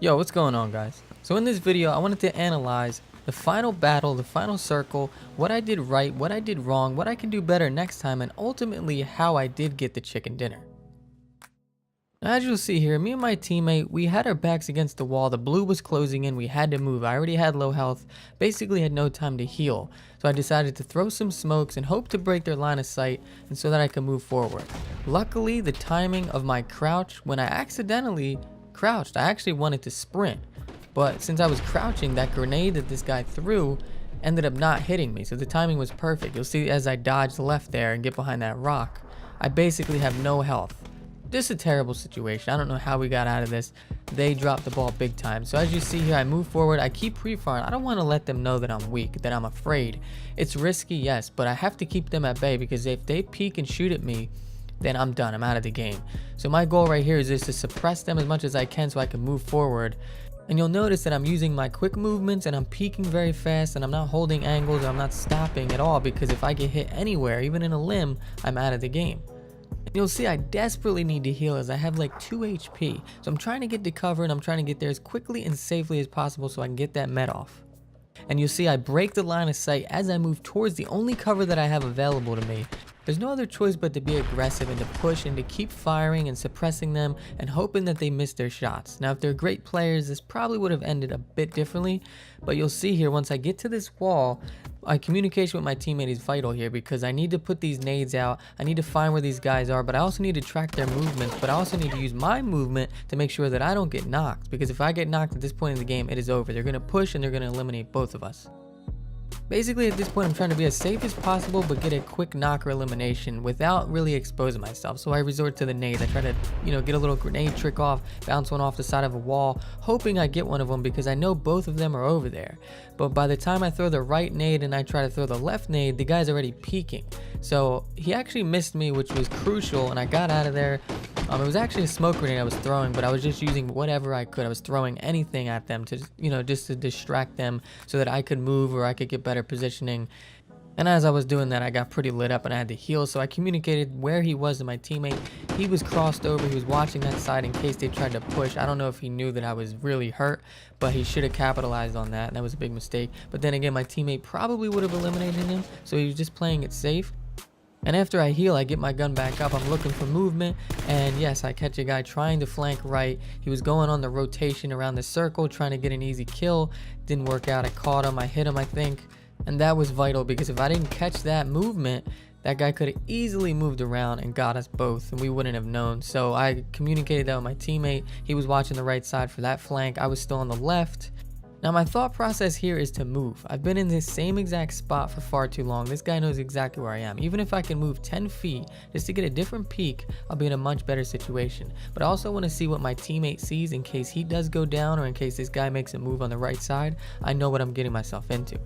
Yo, what's going on, guys? So in this video, I wanted to analyze the final battle, the final circle, what I did right, what I did wrong, what I can do better next time, and ultimately how I did get the chicken dinner. Now, as you'll see here, me and my teammate, we had our backs against the wall. The blue was closing in. We had to move. I already had low health, basically had no time to heal. So I decided to throw some smokes and hope to break their line of sight and so that I could move forward. Luckily, the timing of my crouch, when I accidentally crouched, I actually wanted to sprint, but since I was crouching, that grenade that this guy threw ended up not hitting me, so the timing was perfect. You'll see as I dodged left there and get behind that rock, I basically have no health. Just a terrible situation. I don't know how we got out of this. They dropped the ball big time. So as you see here, I move forward. I keep pre-firing. I don't want to let them know that I'm weak, that I'm afraid. It's risky, yes, but I have to keep them at bay, because if they peek and shoot at me, then I'm done. I'm out of the game. So my goal right here is just to suppress them as much as I can so I can move forward. And you'll notice that I'm using my quick movements and I'm peeking very fast, and I'm not holding angles, or I'm not stopping at all, because if I get hit anywhere, even in a limb, I'm out of the game. And you'll see I desperately need to heal as I have like 2 HP. So I'm trying to get to cover, and I'm trying to get there as quickly and safely as possible so I can get that med off. And you'll see I break the line of sight as I move towards the only cover that I have available to me. There's no other choice but to be aggressive and to push and to keep firing and suppressing them and hoping that they miss their shots. Now, if they're great players, this probably would have ended a bit differently, but you'll see here once I get to this wall, my communication with my teammate is vital here, because I need to put these nades out. I need to find where these guys are, but I also need to track their movements, but I also need to use my movement to make sure that I don't get knocked, because if I get knocked at this point in the game, it is over. They're going to push and they're going to eliminate both of us. Basically, at this point, I'm trying to be as safe as possible, but get a quick knock or elimination without really exposing myself. So I resort to the nades. I try to, get a little grenade trick off, bounce one off the side of a wall, hoping I get one of them, because I know both of them are over there. But by the time I throw the right nade and I try to throw the left nade, the guy's already peeking. So he actually missed me, which was crucial, and I got out of there. It was actually a smoke grenade I was throwing, but I was just using whatever I could. I was throwing anything at them to, just to distract them so that I could move or I could get better positioning. And as I was doing that, I got pretty lit up and I had to heal. So I communicated where he was to my teammate. He was crossed over. He was watching that side in case they tried to push. I don't know if he knew that I was really hurt, but he should have capitalized on that. And that was a big mistake. But then again, my teammate probably would have eliminated him. So he was just playing it safe. And after I heal, I get my gun back up. I'm looking for movement, and yes, I catch a guy trying to flank right. He was going on the rotation around the circle, trying to get an easy kill. Didn't work out. I caught him. I hit him, I think. And that was vital, because if I didn't catch that movement, that guy could have easily moved around and got us both, and we wouldn't have known. So I communicated that with my teammate. He was watching the right side for that flank. I was still on the left. Now, my thought process here is to move. I've been in this same exact spot for far too long. This guy knows exactly where I am. Even if I can move 10 feet just to get a different peek, I'll be in a much better situation. But I also want to see what my teammate sees in case he does go down, or in case this guy makes a move on the right side. I know what I'm getting myself into.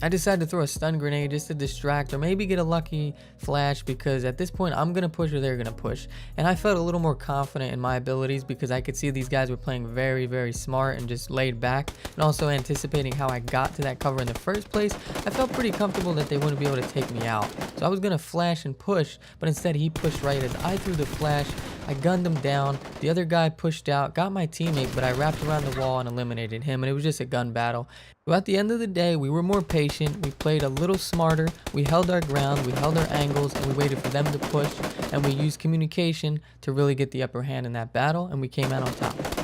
I decided to throw a stun grenade just to distract, or maybe get a lucky flash, because at this point I'm going to push or they're going to push. And I felt a little more confident in my abilities, because I could see these guys were playing very, very smart and just laid back, and also anticipating how I got to that cover in the first place. I felt pretty comfortable that they wouldn't be able to take me out. So I was going to flash and push, but instead he pushed right as I threw the flash. I gunned him down. The other guy pushed out, got my teammate, but I wrapped around the wall and eliminated him, and it was just a gun battle. But at the end of the day, we were more patient, we played a little smarter, we held our ground, we held our angles, and we waited for them to push, and we used communication to really get the upper hand in that battle, and we came out on top.